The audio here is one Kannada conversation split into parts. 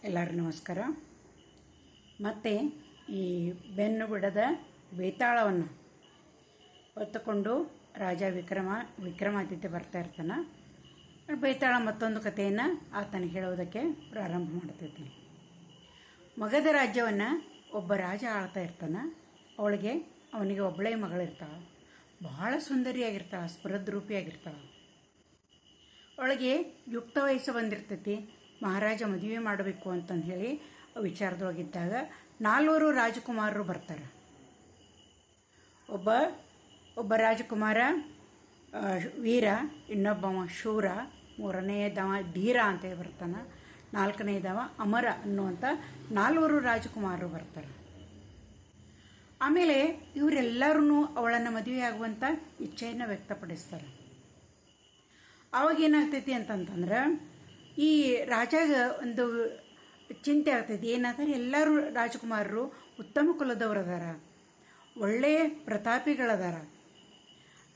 ಎಲ್ಲರಿಗೂ ನಮಸ್ಕಾರ. ಮತ್ತು ಈ ಬೆನ್ನು ಬಿಡದ ಬೇತಾಳವನ್ನು ಹೊತ್ತುಕೊಂಡು ರಾಜ ವಿಕ್ರಮಾದಿತ್ಯ ಬರ್ತಾ ಇರ್ತಾನೆ. ಬೇತಾಳ ಮತ್ತೊಂದು ಕಥೆಯನ್ನು ಆತನಿಗೆ ಹೇಳೋದಕ್ಕೆ ಪ್ರಾರಂಭ ಮಾಡ್ತೈತಿ. ಮಗಧ ರಾಜ್ಯವನ್ನು ಒಬ್ಬ ರಾಜ ಆಳ್ತಾ ಇರ್ತಾನೆ. ಅವನಿಗೆ ಒಬ್ಬಳೇ ಮಗಳಿರ್ತಾಳೆ. ಬಹಳ ಸುಂದರಿಯಾಗಿರ್ತಾಳೆ, ಸ್ಫುರದ್ರೂಪಿಯಾಗಿರ್ತಾಳೆ. ಅವಳಿಗೆ ಯುಕ್ತ ವಯಸ್ಸು ಬಂದಿರ್ತೈತಿ. ಮಹಾರಾಜ ಮದುವೆ ಮಾಡಬೇಕು ಅಂತಂದು ಹೇಳಿ ವಿಚಾರದೊಳಗಿದ್ದಾಗ 4 ರಾಜಕುಮಾರರು ಬರ್ತಾರೆ. ಒಬ್ಬ ರಾಜಕುಮಾರ ವೀರ, ಇನ್ನೊಬ್ಬವ ಶೂರ, 3ನೇದವ ಧೀರ ಅಂತೇಳಿ ಬರ್ತಾನೆ, 4ನೇದವ ಅಮರ ಅನ್ನುವಂಥ 4 ರಾಜಕುಮಾರರು ಬರ್ತಾರೆ. ಆಮೇಲೆ ಇವರೆಲ್ಲರೂ ಅವಳನ್ನು ಮದುವೆ ಆಗುವಂಥ ಇಚ್ಛೆಯನ್ನು ವ್ಯಕ್ತಪಡಿಸ್ತಾರೆ. ಅವಾಗೇನಾಗ್ತೈತಿ ಅಂತಂತಂದ್ರೆ ಈ ರಾಜಾಗ ಒಂದು ಚಿಂತೆ ಆಗ್ತೈತಿ. ಏನಂತಾರೆ, ಎಲ್ಲರೂ ರಾಜಕುಮಾರರು ಉತ್ತಮ ಕುಲದವರು ಅದಾರ, ಒಳ್ಳೆಯ ಪ್ರತಾಪಿಗಳದಾರ,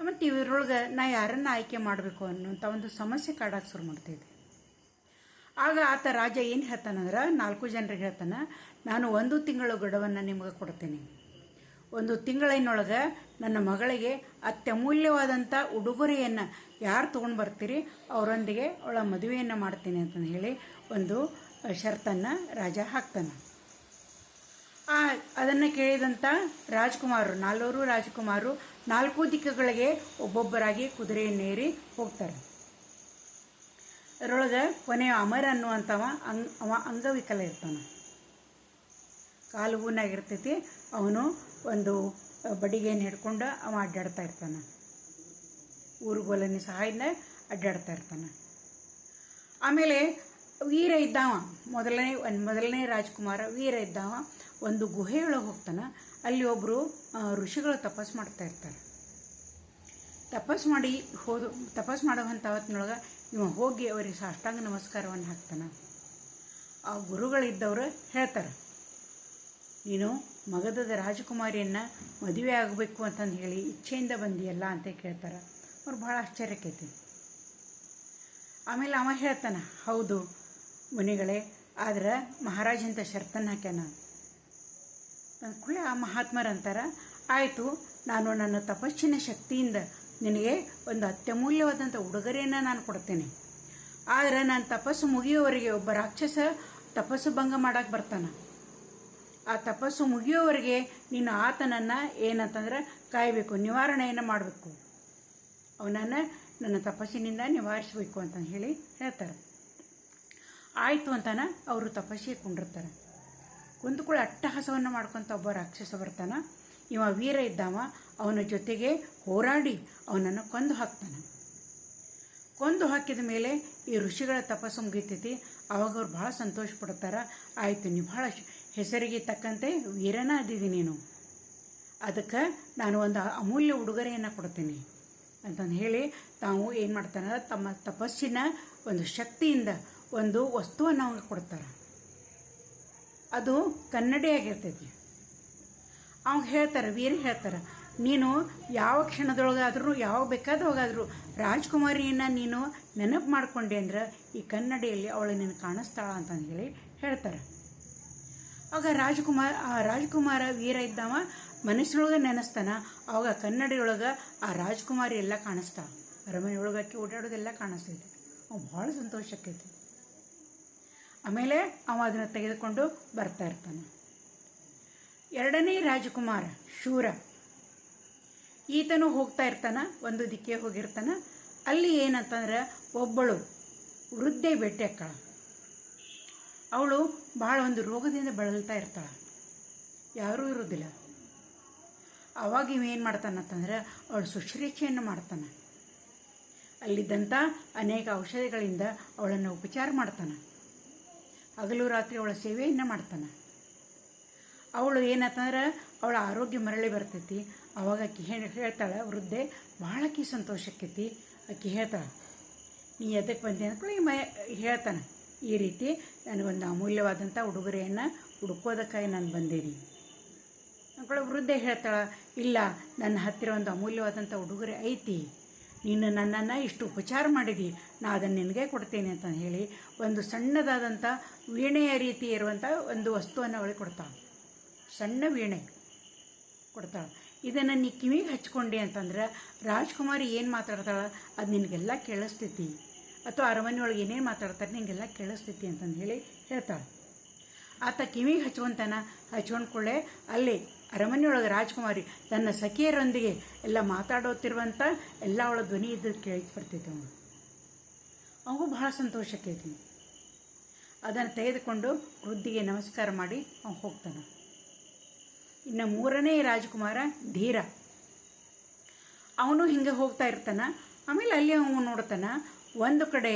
ಮತ್ತು ಇವರೊಳಗೆ ನಾ ಯಾರನ್ನು ಆಯ್ಕೆ ಮಾಡಬೇಕು ಅನ್ನೋಂಥ ಒಂದು ಸಮಸ್ಯೆ ಕಾಡಕ್ಕೆ ಶುರು ಮಾಡ್ತೈತಿ. ಆಗ ಆತ ರಾಜ ಏನು ಹೇಳ್ತಾನಂದ್ರೆ 4 ಜನರಿಗೆ ಹೇಳ್ತಾನೆ, ನಾನು 1 ತಿಂಗಳ ಗಡುವನ್ನು ನಿಮಗೆ ಕೊಡ್ತೀನಿ. 1 ತಿಂಗಳಿನೊಳಗೆ ನನ್ನ ಮಗಳಿಗೆ ಅತ್ಯಮೂಲ್ಯವಾದಂಥ ಉಡುಗೊರೆಯನ್ನು ಯಾರು ತೊಗೊಂಡು ಬರ್ತೀರಿ ಅವರೊಂದಿಗೆ ಅವಳ ಮದುವೆಯನ್ನು ಮಾಡ್ತೀನಿ ಅಂತಂದು ಹೇಳಿ ಒಂದು ಷರತ್ತನ್ನು ರಾಜ ಹಾಕ್ತಾನೆ. ಅದನ್ನು ಕೇಳಿದಂಥ ರಾಜಕುಮಾರರು 4 ರಾಜಕುಮಾರರು 4 ದಿಕ್ಕುಗಳಿಗೆ ಒಬ್ಬೊಬ್ಬರಾಗಿ ಕುದುರೆಯನ್ನೇರಿ ಹೋಗ್ತಾರೆ. ಅದರೊಳಗೆ ಕೊನೆಯ ಅಮರ ಅನ್ನುವಂಥವ ಅವ ಅಂಗವಿಕಲ ಇರ್ತಾನೆ, ಕಾಲು ಊನಾಗಿರ್ತೈತಿ. ಅವನು ಒಂದು ಬಡಿಗೆಯನ್ನು ಹಿಡ್ಕೊಂಡು ಅವ ಅಡ್ಡಾಡ್ತಾ ಇರ್ತಾನೆ, ಊರುಗೋಲನಿ ಸಹಾಯದಿಂದ ಅಡ್ಡಾಡ್ತಾ ಇರ್ತಾನೆ. ಆಮೇಲೆ ವೀರ ಇದ್ದಾವ, ಮೊದಲನೇ ರಾಜಕುಮಾರ ವೀರ ಇದ್ದಾವ ಒಂದು ಗುಹೆಯೊಳಗೆ ಹೋಗ್ತಾನೆ. ಅಲ್ಲಿ ಒಬ್ಬರು ಋಷಿಗಳು ತಪಸ್ ಮಾಡ್ತಾ ಇರ್ತಾರೆ. ತಪಸ್ ಮಾಡುವಂಥ ಹೊತ್ತಿನೊಳಗೆ ಇವ ಹೋಗಿ ಅವರಿಗೆ ಸಾಷ್ಟಾಂಗ ನಮಸ್ಕಾರವನ್ನು ಹಾಕ್ತಾನೆ. ಆ ಗುರುಗಳಿದ್ದವರು ಹೇಳ್ತಾರೆ, ನೀನು ಮಗಧದ ರಾಜಕುಮಾರಿಯನ್ನು ಮದುವೆ ಆಗಬೇಕು ಅಂತಂದು ಹೇಳಿ ಇಚ್ಛೆಯಿಂದ ಬಂದಿಯಲ್ಲ ಅಂತ ಕೇಳ್ತಾರೆ. ಅವ್ರು ಭಾಳ ಆಶ್ಚರ್ಯಕ್ಕೈತಿ. ಆಮೇಲೆ ಅವ ಹೇಳ್ತಾನೆ, ಹೌದು ಮುನಿಗಳೇ, ಆದ್ರೆ ಮಹಾರಾಜಂತ ಷರತ್ತನ್ನು ಹಾಕ್ಯಾನ. ಅಂದ್ಕೂಡಲೇ ಆ ಮಹಾತ್ಮರಂತಾರೆ, ಆಯಿತು, ನಾನು ನನ್ನ ತಪಸ್ಸಿನ ಶಕ್ತಿಯಿಂದ ನಿನಗೆ ಒಂದು ಅತ್ಯಮೂಲ್ಯವಾದಂಥ ಉಡುಗೊರೆಯನ್ನು ನಾನು ಕೊಡ್ತೇನೆ. ಆದರೆ ನಾನು ತಪಸ್ಸು ಮುಗಿಯುವವರೆಗೆ ಒಬ್ಬ ರಾಕ್ಷಸ ತಪಸ್ಸು ಭಂಗ ಮಾಡಕ್ಕೆ ಬರ್ತಾನೆ. ಆ ತಪಸ್ಸು ಮುಗಿಯೋವರೆಗೆ ನೀನು ಆತನನ್ನು ಏನಂತಂದ್ರೆ ಕಾಯಬೇಕು, ನಿವಾರಣೆಯನ್ನು ಮಾಡಬೇಕು, ಅವನನ್ನು ನನ್ನ ತಪಸ್ಸಿನಿಂದ ನಿವಾರಿಸಬೇಕು ಅಂತ ಹೇಳಿ ಹೇಳ್ತಾರೆ. ಆಯಿತು ಅಂತಾನೆ ಅವರು ತಪಸ್ಸಿಗೆ ಕುಂಡಿರ್ತಾರೆ. ಕುಂತ್ಕೊಳ್ಳಿ ಅಟ್ಟಹಾಸವನ್ನು ಮಾಡ್ಕೊತ ಒಬ್ಬ ರಾಕ್ಷಸ ಬರ್ತಾನೆ. ಇವ ವೀರ ಇದ್ದಾವ, ಅವನ ಜೊತೆಗೆ ಹೋರಾಡಿ ಅವನನ್ನು ಕೊಂದು ಹಾಕ್ತಾನೆ. ಕೊಂದು ಹಾಕಿದ ಮೇಲೆ ಈ ಋಷಿಗಳ ತಪಸ್ಸು ಮುಗಿತೈತಿ. ಅವಾಗ ಅವ್ರು ಭಾಳ ಸಂತೋಷ ಪಡ್ತಾರೆ. ಆಯಿತು, ನೀವು ಭಾಳ ಹೆಸರಿಗೆ ತಕ್ಕಂತೆ ವೀರನ ಅದಿದ್ದೀನಿ ನೀನು, ಅದಕ್ಕೆ ನಾನು ಒಂದು ಅಮೂಲ್ಯ ಉಡುಗೊರೆಯನ್ನು ಕೊಡ್ತೀನಿ ಅಂತಂದು ಹೇಳಿ ತಾವು ಏನು ಮಾಡ್ತಾನೆ, ತಮ್ಮ ತಪಸ್ಸಿನ ಒಂದು ಶಕ್ತಿಯಿಂದ ಒಂದು ವಸ್ತುವನ್ನು ಅವ್ರಿಗೆ ಕೊಡ್ತಾರೆ. ಅದು ಕನ್ನಡಿಯಾಗಿರ್ತೈತಿ. ಅವಾಗ ಹೇಳ್ತಾರೆ, ವೀರ ಹೇಳ್ತಾರೆ, ನೀನು ಯಾವ ಕ್ಷಣದೊಳಗಾದ್ರೂ ಯಾವಾಗ ಬೇಕಾದವಾಗಾದರೂ ರಾಜ್ಕುಮಾರಿಯನ್ನು ನೀನು ನೆನಪು ಮಾಡಿಕೊಂಡೆ ಅಂದ್ರೆ ಈ ಕನ್ನಡಿಯಲ್ಲಿ ಅವಳು ನೀನು ಕಾಣಿಸ್ತಾಳ ಅಂತಂದು ಹೇಳಿ ಹೇಳ್ತಾರೆ. ಆಗ ರಾಜಕುಮಾರ ವೀರ ಇದ್ದವ ಮನಸ್ಸಿನೊಳಗೆ ನೆನೆಸ್ತಾನ. ಆವಾಗ ಕನ್ನಡಿಯೊಳಗೆ ಆ ರಾಜಕುಮಾರಿ ಎಲ್ಲ ಕಾಣಿಸ್ತಾಳ, ಅರಮನೆಯೊಳಗಕ್ಕೆ ಓಡಾಡೋದೆಲ್ಲ ಕಾಣಿಸ್ತೈತಿ. ಅವ ಭಾಳ ಸಂತೋಷಕ್ಕೈತಿ. ಆಮೇಲೆ ಅವ ಅದನ್ನು ತೆಗೆದುಕೊಂಡು ಬರ್ತಾ ಇರ್ತಾನೆ. 2ನೇ ರಾಜಕುಮಾರ ಶೂರ, ಈತನು ಹೋಗ್ತಾ ಇರ್ತಾನೆ, ಒಂದು ದಿಕ್ಕೆ ಹೋಗಿರ್ತಾನೆ. ಅಲ್ಲಿ ಏನಂತಂದ್ರೆ ಒಬ್ಬಳು ವೃದ್ಧೆ ಭೇಟಿ ಅಕ್ಕಳ. ಅವಳು ಭಾಳ ಒಂದು ರೋಗದಿಂದ ಬಳಲ್ತಾ ಇರ್ತಾಳೆ, ಯಾರೂ ಇರೋದಿಲ್ಲ. ಅವಾಗ ಇವೇನು ಮಾಡ್ತಾನಂತಂದ್ರೆ ಅವಳು ಶುಶ್ರೂಷೆಯನ್ನು ಮಾಡ್ತಾನೆ. ಅಲ್ಲಿದ್ದಂಥ ಅನೇಕ ಔಷಧಿಗಳಿಂದ ಅವಳನ್ನು ಉಪಚಾರ ಮಾಡ್ತಾನೆ. ಹಗಲು ರಾತ್ರಿ ಅವಳ ಸೇವೆಯನ್ನು ಮಾಡ್ತಾನೆ. ಅವಳು ಏನಂತಂದ್ರೆ ಅವಳ ಆರೋಗ್ಯ ಮರಳಿ ಬರ್ತೈತಿ. ಅವಾಗ ಆಕಿ ಹೇಳ್ತಾಳೆ, ವೃದ್ಧೆ ಭಾಳ ಸಂತೋಷಕ್ಕೈತಿ. ಆಕಿ ಹೇಳ್ತಾಳೆ, ನೀ ಎದಕ್ಕೆ ಬಂದೆ ಅಂದ್ಕೊಳ್ಳಿ ಹೇಳ್ತಾನೆ, ಈ ರೀತಿ ನನಗೊಂದು ಅಮೂಲ್ಯವಾದಂಥ ಉಡುಗೊರೆಯನ್ನು ಹುಡುಕೋದಕ್ಕಾಗಿ ನಾನು ಬಂದೀನಿ ಅಂದ್ಕೊಳ್ಳಿ. ವೃದ್ಧೆ ಹೇಳ್ತಾಳೆ, ಇಲ್ಲ, ನನ್ನ ಹತ್ತಿರ ಒಂದು ಅಮೂಲ್ಯವಾದಂಥ ಉಡುಗೊರೆ ಐತಿ, ನೀನು ನನ್ನನ್ನು ಇಷ್ಟು ಉಪಚಾರ ಮಾಡಿದಿ, ನಾ ಅದನ್ನು ನಿನಗೆ ಕೊಡ್ತೇನೆ ಅಂತ ಹೇಳಿ ಒಂದು ಸಣ್ಣದಾದಂಥ ವೀಣೆಯ ರೀತಿ ಇರುವಂಥ ಒಂದು ವಸ್ತುವನ್ನು ಅವಳಿಗೆ ಕೊಡ್ತಾಳೆ. ಸಣ್ಣ ವೀಣೆ ಕೊಡ್ತಾಳೆ. ಇದನ್ನು ನೀ ಕಿವಿಗೆ ಹಚ್ಕೊಂಡೆ ಅಂತಂದ್ರೆ ರಾಜ್ಕುಮಾರಿ ಏನು ಮಾತಾಡ್ತಾಳೆ ಅದು ನಿನಗೆಲ್ಲ ಕೇಳಿಸ್ತೈತಿ, ಅಥವಾ ಅರಮನೆ ಒಳಗೆ ಏನೇನು ಮಾತಾಡ್ತಾರೆ ನಿನಗೆಲ್ಲ ಕೇಳಿಸ್ತೈತಿ ಅಂತಂದು ಹೇಳಿ ಹೇಳ್ತಾಳೆ. ಆತ ಕಿವಿಗೆ ಹಚ್ಕೊಂಡ್ಕೊಳ್ಳೆ ಅಲ್ಲಿ ಅರಮನೆಯೊಳಗೆ ರಾಜ್ಕುಮಾರಿ ತನ್ನ ಸಖಿಯರೊಂದಿಗೆ ಎಲ್ಲ ಮಾತಾಡೋತಿರುವಂಥ ಎಲ್ಲ ಅವಳ ಧ್ವನಿ ಇದ್ದದ್ದು ಕೇಳಿ ಬರ್ತೈತೆ. ಅವನಿಗೂ ಬಹಳ ಸಂತೋಷಕ್ಕೈತಿ. ಅದನ್ನು ತೆಗೆದುಕೊಂಡು ವೃದ್ಧಿಗೆ ನಮಸ್ಕಾರ ಮಾಡಿ ಅವನು ಹೋಗ್ತಾನೆ. ಇನ್ನು ಮೂರನೇ ರಾಜಕುಮಾರ ಧೀರ. ಅವನು ಹಿಂಗೆ ಹೋಗ್ತಾ ಇರ್ತಾನೆ. ಆಮೇಲೆ ಅಲ್ಲಿ ಅವನು ನೋಡ್ತಾನೆ, ಒಂದು ಕಡೆ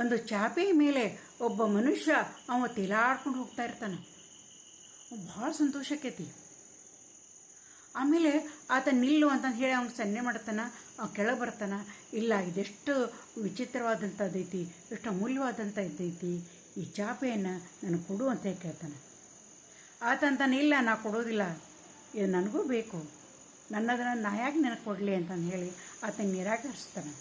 ಒಂದು ಚಾಪೆ ಮೇಲೆ ಒಬ್ಬ ಮನುಷ್ಯ ಅವ ತೇಲಾಡ್ಕೊಂಡು ಹೋಗ್ತಾ ಇರ್ತಾನೆ. ಭಾಳ ಸಂತೋಷಕ್ಕೈತಿ. ಆಮೇಲೆ ಆತ ನಿಲ್ಲು ಅಂತಂದು ಹೇಳಿ ಅವ್ನಿಗೆ ಸನ್ನೆ ಮಾಡ್ತಾನೆ. ಅವ ಕೆಳಗೆ ಬರ್ತಾನೆ. ಇಲ್ಲ, ಇದೆಷ್ಟು ವಿಚಿತ್ರವಾದಂಥದ್ದೈತಿ, ಎಷ್ಟು ಅಮೂಲ್ಯವಾದಂಥ ಇದ್ದೈತಿ, ಈ ಚಾಪೆಯನ್ನು ನನಗೆ ಕೊಡು ಅಂತ ಕೇಳ್ತಾನೆ. ಆತ ಅಂತಾನೆ, ಇಲ್ಲ ನಾ ಕೊಡೋದಿಲ್ಲ, ಇದು ನನಗೂ ಬೇಕು, ನನ್ನದನ್ನು ನಾ ಯಾಕೆ ನನಗೆ ಕೊಡಲಿ ಅಂತಂದು ಹೇಳಿ ಆತ ನಿರಾಕರಿಸ್ತಾನೆ.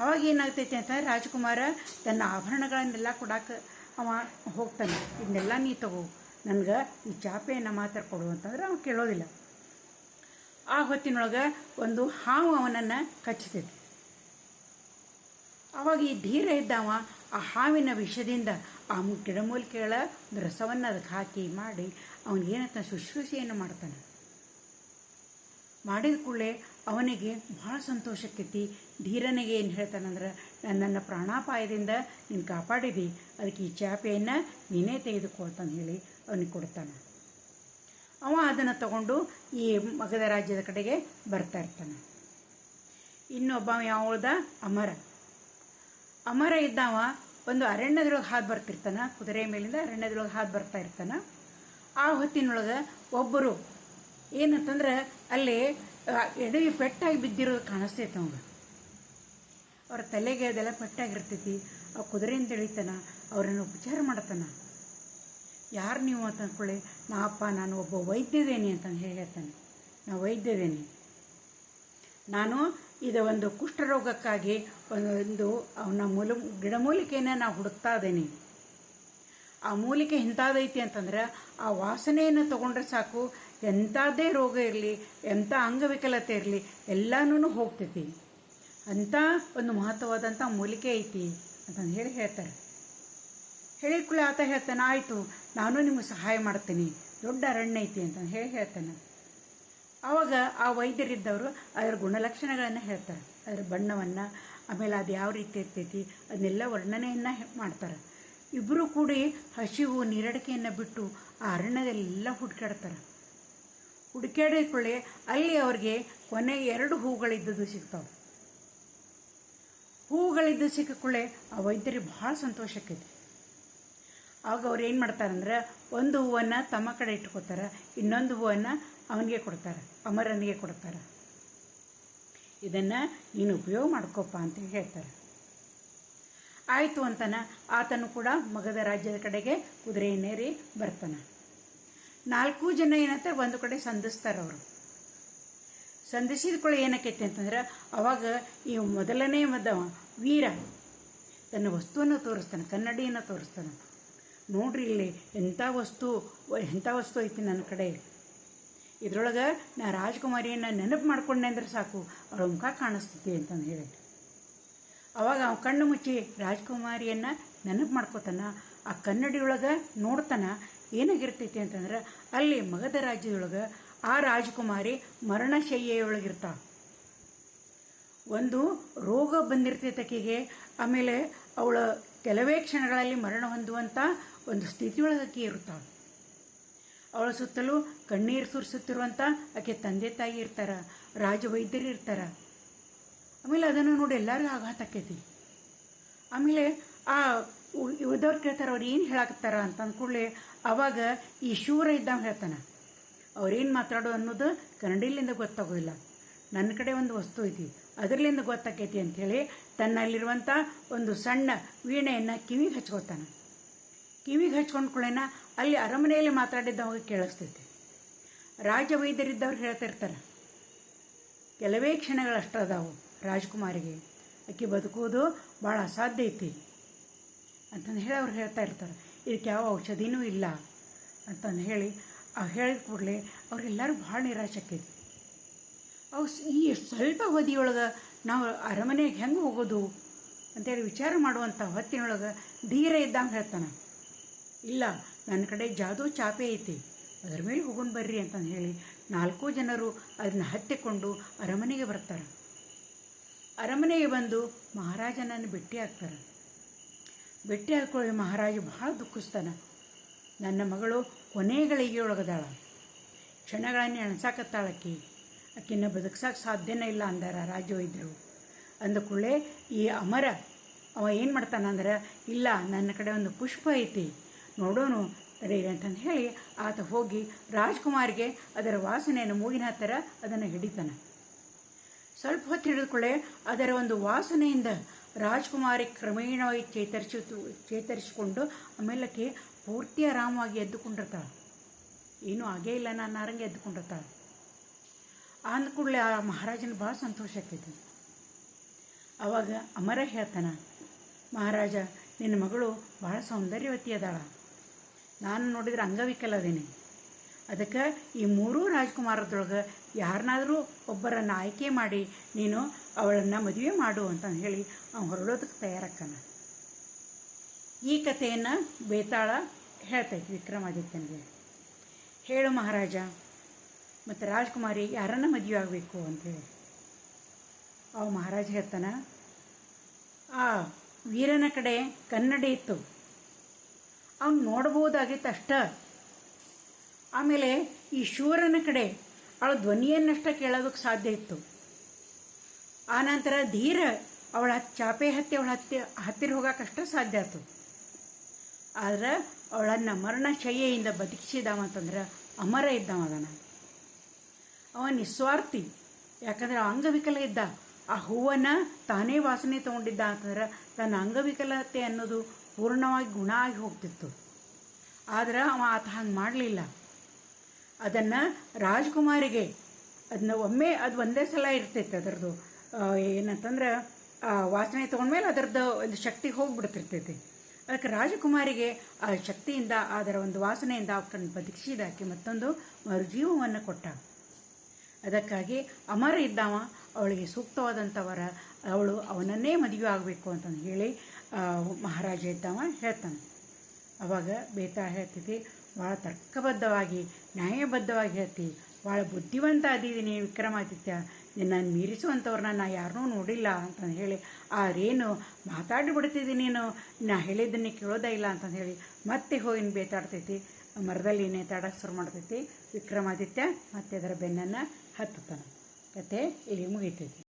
ಅವಾಗ ಏನಾಗ್ತೈತಿ ಅಂತ ರಾಜಕುಮಾರ ತನ್ನ ಆಭರಣಗಳನ್ನೆಲ್ಲ ಕೊಡಕ್ಕೆ ಅವ ಹೋಗ್ತಾನೆ. ಇದನ್ನೆಲ್ಲ ನೀ ತಗೋ, ನನಗೆ ಈ ಚಾಪೆಯನ್ನು ಮಾತ್ರ ಕೊಡು ಅಂತಂದ್ರೆ ಅವ್ನು ಕೇಳೋದಿಲ್ಲ. ಆ ಹೊತ್ತಿನೊಳಗೆ ಒಂದು ಹಾವು ಅವನನ್ನು ಕಚ್ಚತೈತಿ. ಆವಾಗ ಈ ಧೀರ ಇದ್ದವ ಆ ಹಾವಿನ ವಿಷದಿಂದ ಆ ಗಿಡಮೂಲಿಕೆಗಳ ರಸವನ್ನು ಅದಕ್ಕೆ ಹಾಕಿ ಮಾಡಿ ಅವನಿಗೇನಂತ ಶುಶ್ರೂಷೆಯನ್ನು ಮಾಡ್ತಾನೆ. ಮಾಡಿದ ಕೂಡಲೇ ಅವನಿಗೆ ಭಾಳ ಸಂತೋಷಕ್ಕೈತಿ. ಧೀರನಿಗೆ ಏನು ಹೇಳ್ತಾನಂದ್ರೆ, ನನ್ನ ಪ್ರಾಣಾಪಾಯದಿಂದ ನೀನು ಕಾಪಾಡಿದಿ, ಅದಕ್ಕೆ ಈ ಚಾಪೆಯನ್ನು ನೀನೇ ತೆಗೆದುಕೊಳ್ತಾನೆ ಹೇಳಿ ಅವನಿಗೆ ಕೊಡ್ತಾನೆ. ಅವ ಅದನ್ನು ತಗೊಂಡು ಈ ಮಗಧ ರಾಜ್ಯದ ಕಡೆಗೆ ಬರ್ತಾ ಇರ್ತಾನೆ. ಇನ್ನೊಬ್ಬ ಯಾವ್ದ ಅಮರ ಇದ್ದವ ಒಂದು ಅರಣ್ಯದೊಳಗೆ ಹಾದು ಬರ್ತಿರ್ತಾನೆ. ಕುದುರೆ ಮೇಲಿಂದ ಅರಣ್ಯದೊಳಗೆ ಹಾದು ಬರ್ತಾ ಇರ್ತಾನೆ. ಆ ಹೊತ್ತಿನೊಳಗೆ ಒಬ್ಬರು ಏನಂತಂದ್ರೆ ಅಲ್ಲಿ ಎಡವಿ ಪೆಟ್ಟಾಗಿ ಬಿದ್ದಿರೋದು ಕಾಣಿಸ್ತೈತೆ ಅವಾಗ. ಅವ್ರ ತಲೆಗೆ ಅದೆಲ್ಲ ಪೆಟ್ಟಾಗಿರ್ತೈತಿ. ಆ ಕುದುರೆಯಿಂದ ಎಳಿತಾನೆ, ಅವರನ್ನು ಉಪಚಾರ ಮಾಡ್ತಾನೆ. ಯಾರು ನೀವು ಅಂತ ಅಂದ್ಕೊಳ್ಳಿ, ನಾನು ಒಬ್ಬ ವೈದ್ಯದೇನಿ ಅಂತ ಹೇಳ್ತಾನೆ. ನಾ ವೈದ್ಯದೇನಿ, ನಾನು ಇದು ಒಂದು ಕುಷ್ಠರೋಗಕ್ಕಾಗಿ ಒಂದು ಅವನ ಗಿಡಮೂಲಿಕೆಯನ್ನು ನಾವು ಹುಡುಕ್ತಾ ಇದ್ದೇನೆ. ಆ ಮೂಲಿಕೆ ಇಂಥದೈತಿ ಅಂತಂದ್ರೆ ಆ ವಾಸನೆಯನ್ನು ತಗೊಂಡ್ರೆ ಸಾಕು, ಎಂಥದ್ದೇ ರೋಗ ಇರಲಿ, ಎಂಥ ಅಂಗವಿಕಲತೆ ಇರಲಿ ಎಲ್ಲನೂ ಹೋಗ್ತೈತಿ. ಅಂಥ ಒಂದು ಮಹತ್ವವಾದಂಥ ಮೂಲಿಕೆ ಐತಿ ಅಂತಂದು ಹೇಳಿ ಹೇಳ್ತಾರೆ. ಹೇಳಿದ್ಕೂಳೆ ಆತ ಹೇಳ್ತಾನೆ, ಆಯಿತು ನಾನು ನಿಮಗೆ ಸಹಾಯ ಮಾಡ್ತೀನಿ, ದೊಡ್ಡ ಅರಣ್ಯ ಐತಿ ಅಂತ ಹೇಳಿ ಹೇಳ್ತಾನೆ. ಆವಾಗ ಆ ವೈದ್ಯರಿದ್ದವರು ಅದರ ಗುಣಲಕ್ಷಣಗಳನ್ನು ಹೇಳ್ತಾರೆ, ಅದರ ಬಣ್ಣವನ್ನು, ಆಮೇಲೆ ಅದು ಯಾವ ರೀತಿ ಇರ್ತೈತಿ ಅದನ್ನೆಲ್ಲ ವರ್ಣನೆಯನ್ನು ಮಾಡ್ತಾರೆ. ಇಬ್ಬರು ಕೂಡಿ ಹಸಿವು ನೀರಡಿಕೆಯನ್ನು ಬಿಟ್ಟು ಆ ಅರಣ್ಯದಲ್ಲೆಲ್ಲ ಹುಡುಕಾಡ್ತಾರೆ. ಹುಡುಕಾಡಿಕೊಳ್ಳಿ ಅಲ್ಲಿ ಅವ್ರಿಗೆ ಕೊನೆಗೆ 2 ಹೂಗಳಿದ್ದದ್ದು ಸಿಗ್ತಾವೆ. ಹೂಗಳಿದ್ದು ಸಿಕ್ಕೊಳ್ಳೆ ಆ ವೈದ್ಯರಿಗೆ ಭಾಳ ಸಂತೋಷಕ್ಕೈತಿ. ಆವಾಗ ಅವ್ರು ಏನು ಮಾಡ್ತಾರಂದ್ರೆ, ಒಂದು ಹೂವನ್ನು ತಮ್ಮ ಕಡೆ ಇಟ್ಕೋತಾರೆ, ಇನ್ನೊಂದು ಹೂವನ್ನು ಅವನಿಗೆ ಕೊಡ್ತಾರೆ, ಅಮರನಿಗೆ ಕೊಡ್ತಾರೆ. ಇದನ್ನು ನೀನು ಉಪಯೋಗ ಮಾಡ್ಕೋಪ್ಪ ಅಂತ ಹೇಳ್ತಾರೆ. ಆಯಿತು ಅಂತಾನೆ ಆತನು ಕೂಡ ಮಗಧ ರಾಜ್ಯದ ಕಡೆಗೆ ಕುದುರೆಯನ್ನೇರಿ ಬರ್ತಾನೆ. 4 ಜನ ಏನಂತ ಒಂದು ಕಡೆ ಸಂಧಿಸ್ತಾರೆ. ಅವರು ಸಂಧಿಸಿದ ಕೂಡ ಏನಕ್ಕೈತಿ ಅಂತಂದ್ರೆ, ಅವಾಗ ಈ ಮೊದಲನೇ ವೀರ ತನ್ನ ವಸ್ತುವನ್ನು ತೋರಿಸ್ತಾನೆ, ಕನ್ನಡಿಯನ್ನು ತೋರಿಸ್ತಾನೆ. ನೋಡ್ರಿ ಇಲ್ಲಿ ಎಂಥ ವಸ್ತು ಐತಿ ನನ್ನ ಕಡೆ, ಇದ್ರೊಳಗೆ ನಾ ರಾಜಕುಮಾರಿಯನ್ನು ನೆನಪು ಮಾಡ್ಕೊಂಡೆ ಅಂದ್ರೆ ಸಾಕು ಅವಳ ಮುಖ ಕಾಣಿಸ್ತೈತಿ ಅಂತಂದು ಹೇಳಿ. ಅವಾಗ ಅವ ಕಣ್ಣು ಮುಚ್ಚಿ ರಾಜಕುಮಾರಿಯನ್ನು ನೆನಪು ಮಾಡ್ಕೋತಾನ. ಆ ಕನ್ನಡಿಯೊಳಗೆ ನೋಡ್ತಾನ, ಏನಾಗಿರ್ತೈತಿ ಅಂತಂದ್ರೆ ಅಲ್ಲಿ ಮಗಧ ರಾಜ್ಯದೊಳಗೆ ಆ ರಾಜಕುಮಾರಿ ಮರಣಶಯ್ಯೆಯೊಳಗಿರ್ತಾಳೆ. ಒಂದು ರೋಗ ಬಂದಿರ್ತೈತೆ ಆಕೆಗೆ, ಆಮೇಲೆ ಅವಳ ಕೆಲವೇ ಕ್ಷಣಗಳಲ್ಲಿ ಮರಣ ಹೊಂದುವಂಥ ಒಂದು ಸ್ಥಿತಿಯೊಳಗೆ ಇರ್ತಾಳೆ. ಅವಳ ಸುತ್ತಲೂ ಕಣ್ಣೀರು ಸುರಿಸುತ್ತಿರುವಂಥ ಆಕೆ ತಂದೆ ತಾಯಿ ಇರ್ತಾರೆ, ರಾಜವೈದ್ಯರು ಇರ್ತಾರೆ. ಆಮೇಲೆ ಅದನ್ನು ನೋಡಿ ಎಲ್ಲರಿಗೂ ಆಘಾತ ಆಕೈತಿ. ಆಮೇಲೆ ಆ ಉಳಿದವ್ರು ಕೇಳ್ತಾರೆ, ಅವ್ರು ಏನು ಹೇಳಾಕತ್ತಾರ ಅಂತ ಅಂದ್ಕೂಡಲೇ ಅವಾಗ ಈ ಶೂರ ಇದ್ದವ ಹೇಳ್ತಾನೆ, ಅವ್ರೇನು ಮಾತಾಡೋ ಅನ್ನೋದು ಕನ್ನಡಿಲಿಂದ ಗೊತ್ತಾಗೋದಿಲ್ಲ, ನನ್ನ ಕಡೆ ಒಂದು ವಸ್ತು ಐತಿ ಅದರಲ್ಲಿಂದ ಗೊತ್ತಾಕೈತಿ ಅಂಥೇಳಿ ತನ್ನಲ್ಲಿರುವಂಥ ಒಂದು ಸಣ್ಣ ವೀಣೆಯನ್ನು ಕಿವಿಗೆ ಹಚ್ಕೋತಾನೆ. ಕಿವಿಗೆ ಹಚ್ಕೊಂಡ್ಕೊಳ್ಳೇನ ಅಲ್ಲಿ ಅರಮನೆಯಲ್ಲಿ ಮಾತಾಡಿದ್ದವಾಗ ಕೇಳಿಸ್ತೈತಿ. ರಾಜವೈದ್ಯರಿದ್ದವ್ರು ಹೇಳ್ತಿರ್ತಾರೆ, ಕೆಲವೇ ಕ್ಷಣಗಳಷ್ಟು ಅದಾವು, ರಾಜ್ಕುಮಾರಿಗೆ. ಆಕೆ ಬದುಕುವುದು ಭಾಳ ಅಸಾಧ್ಯ ಐತಿ ಅಂತಂದು ಹೇಳಿ ಅವ್ರು ಹೇಳ್ತಾ ಇರ್ತಾರೆ. ಇದಕ್ಕೆ ಯಾವ ಔಷಧಿನೂ ಇಲ್ಲ ಅಂತಂದು ಹೇಳಿ ಹೇಳಿದ ಕೂಡಲೇ ಅವರೆಲ್ಲರೂ ಭಾಳ ನಿರಾಶೆ ಆಕೈತಿ. ಅವು ಈ ಸ್ವಲ್ಪ ಅವಧಿಯೊಳಗೆ ನಾವು ಅರಮನೆಗೆ ಹೆಂಗೆ ಹೋಗೋದು ಅಂತೇಳಿ ವಿಚಾರ ಮಾಡುವಂಥ ಹೊತ್ತಿನೊಳಗೆ ಧೀರ ಇದ್ದಂಗೆ ಹೇಳ್ತಾನೆ, ಇಲ್ಲ ನನ್ನ ಕಡೆ ಜಾದೂ ಚಾಪೆ ಐತಿ, ಅದರ ಮೇಲೆ ಹೋಗೋಣ ಬರ್ರಿ ಅಂತಂದು ಹೇಳಿ 4 ಜನರು ಅದನ್ನು ಹತ್ತಿಕೊಂಡು ಅರಮನೆಗೆ ಬರ್ತಾರೆ. ಅರಮನೆಗೆ ಬಂದು ಮಹಾರಾಜನನ್ನು ಭೇಟಿ ಆಗ್ತಾರೆ. ಭೇಟಿ ಹಾಕೊಳ್ಳಿ ಮಹಾರಾಜ ಭಾಳ ದುಃಖಿಸ್ತಾನೆ. ನನ್ನ ಮಗಳು ಕೊನೆಗಳಿಗೆ ಒಳಗದಾಳ, ಕ್ಷಣಗಳನ್ನು ಎಣಸಾಕತ್ತಾಳಕ್ಕಿ, ಆಕಿನ್ನ ಬದುಕ್ಸಕ್ಕೆ ಸಾಧ್ಯನೇ ಇಲ್ಲ ಅಂದಾರ ರಾಜವೈದ್ಯರು. ಅಂದ ಕೂಡಲೇ ಈ ಅಮರ ಅವ ಏನು ಮಾಡ್ತಾನಂದ್ರೆ, ಇಲ್ಲ ನನ್ನ ಕಡೆ ಒಂದು ಪುಷ್ಪ ಐತಿ ನೋಡೋನು ತಡೀರಿ ಅಂತಂದು ಹೇಳಿ ಆತ ಹೋಗಿ ರಾಜ್ಕುಮಾರಿಗೆ ಅದರ ವಾಸನೆಯನ್ನು ಮೂಗಿನ ಹತ್ತಿರ ಅದನ್ನು ಹಿಡಿತಾನೆ. ಸ್ವಲ್ಪ ಹೊತ್ತು ಹಿಡಿದುಕೊಳ್ಳೆ ಅದರ ಒಂದು ವಾಸನೆಯಿಂದ ರಾಜ್ಕುಮಾರಿ ಕ್ರಮೇಣವಾಗಿ ಚೇತರಿಸಿಕೊಂಡು ಆಮೇಲಕ್ಕೆ ಪೂರ್ತಿ ಆರಾಮವಾಗಿ ಎದ್ದುಕೊಂಡಿರ್ತಾಳೆ. ಏನೂ ಆಗೇ ಇಲ್ಲ ನಾನು ಆರಂಗೆ ಎದ್ದುಕೊಂಡಿರ್ತಾಳೆ. ಅಂದ ಕೂಡಲೇ ಆ ಮಹಾರಾಜನಿಗೆ ಭಾಳ ಸಂತೋಷ ಆಗ್ತೈತಿ. ಆವಾಗ ಅಮರ ಹೇಳ್ತಾನೆ, ಮಹಾರಾಜ ನಿನ್ನ ಮಗಳು ಭಾಳ ಸೌಂದರ್ಯವತಿ ಅದಾಳ, ನಾನು ನೋಡಿದ್ರೆ ಅಂಗವಿಕಲ ಅದೇನೆ, ಅದಕ್ಕೆ ಈ 3 ರಾಜ್ಕುಮಾರದೊಳಗೆ ಯಾರನ್ನಾದರೂ ಒಬ್ಬರನ್ನು ಆಯ್ಕೆ ಮಾಡಿ ನೀನು ಅವಳನ್ನು ಮದುವೆ ಮಾಡು ಅಂತಂದು ಹೇಳಿ ಅವ್ನು ಹೊರಡೋದಕ್ಕೆ ತಯಾರಾಗ್ತಾನ. ಈ ಕಥೆಯನ್ನು ಬೇತಾಳ ಹೇಳ್ತೈತಿ ವಿಕ್ರಮಾದಿತ್ಯನಿಗೆ. ಹೇಳು ಮಹಾರಾಜ, ಮತ್ತು ರಾಜ್ಕುಮಾರಿ ಯಾರನ್ನ ಮದುವೆ ಆಗಬೇಕು ಅಂತೇಳಿ. ಅವ ಮಹಾರಾಜ ಹೇಳ್ತಾನೆ, ಆ ವೀರನ ಕಡೆ ಕನ್ನಡಿ ಇತ್ತು, ಅವ್ನು ನೋಡ್ಬೋದಾಗಿತ್ತು ಅಷ್ಟ. ಆಮೇಲೆ ಈ ಶೂರನ ಕಡೆ ಅವಳ ಧ್ವನಿಯನ್ನಷ್ಟ ಕೇಳೋದಕ್ಕೆ ಸಾಧ್ಯ ಇತ್ತು. ಆನಂತರ ಧೀರ ಅವಳ ಚಾಪೆ ಹತ್ತಿ ಅವಳ ಹತ್ತಿರ ಹೋಗೋಕ್ಕಷ್ಟ ಸಾಧ್ಯ ಆಯ್ತು. ಆದ್ರೆ ಅವಳನ್ನು ಮರಣಶಯ್ಯೆಯಿಂದ ಬದುಕಿಸಿದವಂತಂದ್ರೆ ಅಮರ ಇದ್ದವನ. ಅವ ನಿಸ್ವಾರ್ಥಿ, ಯಾಕಂದ್ರೆ ಅಂಗವಿಕಲ ಇದ್ದ. ಆ ಹೂವನ್ನು ತಾನೇ ವಾಸನೆ ತೊಗೊಂಡಿದ್ದ ಅಂತಂದ್ರೆ ತನ್ನ ಅಂಗವಿಕಲತೆ ಅನ್ನೋದು ಪೂರ್ಣವಾಗಿ ಗುಣ ಆಗಿ ಹೋಗ್ತಿತ್ತು. ಆದ್ರೆ ಆತ ಹಂಗೆ ಮಾಡಲಿಲ್ಲ. ಅದನ್ನು ರಾಜ್ಕುಮಾರಿಗೆ ಅದನ್ನ ಒಮ್ಮೆ ಅದು ಒಂದೇ ಸಲ ಇರ್ತೈತೆ ಅದರದ್ದು ಏನಂತಂದ್ರೆ ವಾಸನೆ ತೊಗೊಂಡ್ಮೇಲೆ ಅದರದ್ದು ಒಂದು ಶಕ್ತಿ ಹೋಗಿಬಿಡ್ತಿರ್ತೈತಿ. ಅದಕ್ಕೆ ರಾಜಕುಮಾರಿಗೆ ಆ ಶಕ್ತಿಯಿಂದ ಅದರ ಒಂದು ವಾಸನೆಯಿಂದ ಅವಳನ್ನು ಬದುಕಿಸಿದಾಕಿ ಮತ್ತೊಂದು ಮರುಜೀವವನ್ನು ಕೊಟ್ಟ. ಅದಕ್ಕಾಗಿ ಅಮರ ಇದ್ದವ ಅವಳಿಗೆ ಸೂಕ್ತವಾದಂಥವರ ಅವಳು ಅವನನ್ನೇ ಮದುವೆ ಆಗಬೇಕು ಅಂತಂದು ಹೇಳಿ ಮಹಾರಾಜ ಇದ್ದವ ಹೇಳ್ತಾನೆ. ಅವಾಗ ಬೇತಾಳ ಹೇಳ್ತೈತಿ, ಭಾಳ ತರ್ಕಬದ್ಧವಾಗಿ ನ್ಯಾಯಬದ್ಧವಾಗಿ ಹೇಳ್ತಿ, ಭಾಳ ಬುದ್ಧಿವಂತ ಅದಿದ್ದೀನಿ ವಿಕ್ರಮಾದಿತ್ಯ, ನಿನ್ನನ್ನು ಮೀರಿಸುವಂಥವ್ರನ್ನ ನಾ ಯಾರನ್ನೂ ನೋಡಿಲ್ಲ ಅಂತಂದು ಹೇಳಿ ರೇನು ಮಾತಾಡಿಬಿಡ್ತಿದ್ದೀನಿ, ನೀನು ನಾ ಹೇಳಿದ್ದನ್ನೇ ಕೇಳೋದೇ ಇಲ್ಲ ಅಂತಂದು ಹೇಳಿ ಮತ್ತೆ ಹೋಗಿ ಬೇತಾಡ್ತೈತಿ. ಮರದಲ್ಲಿ ನೇತಾಡಕ್ಕೆ ಶುರು ಮಾಡ್ತೈತಿ. ವಿಕ್ರಮಾದಿತ್ಯ ಮತ್ತೆ ಅದರ ಬೆನ್ನನ್ನು ಹತ್ತುತ್ತಾನೆ. ಕತೆ ಇಲ್ಲಿ ಮುಗಿತೈತಿ.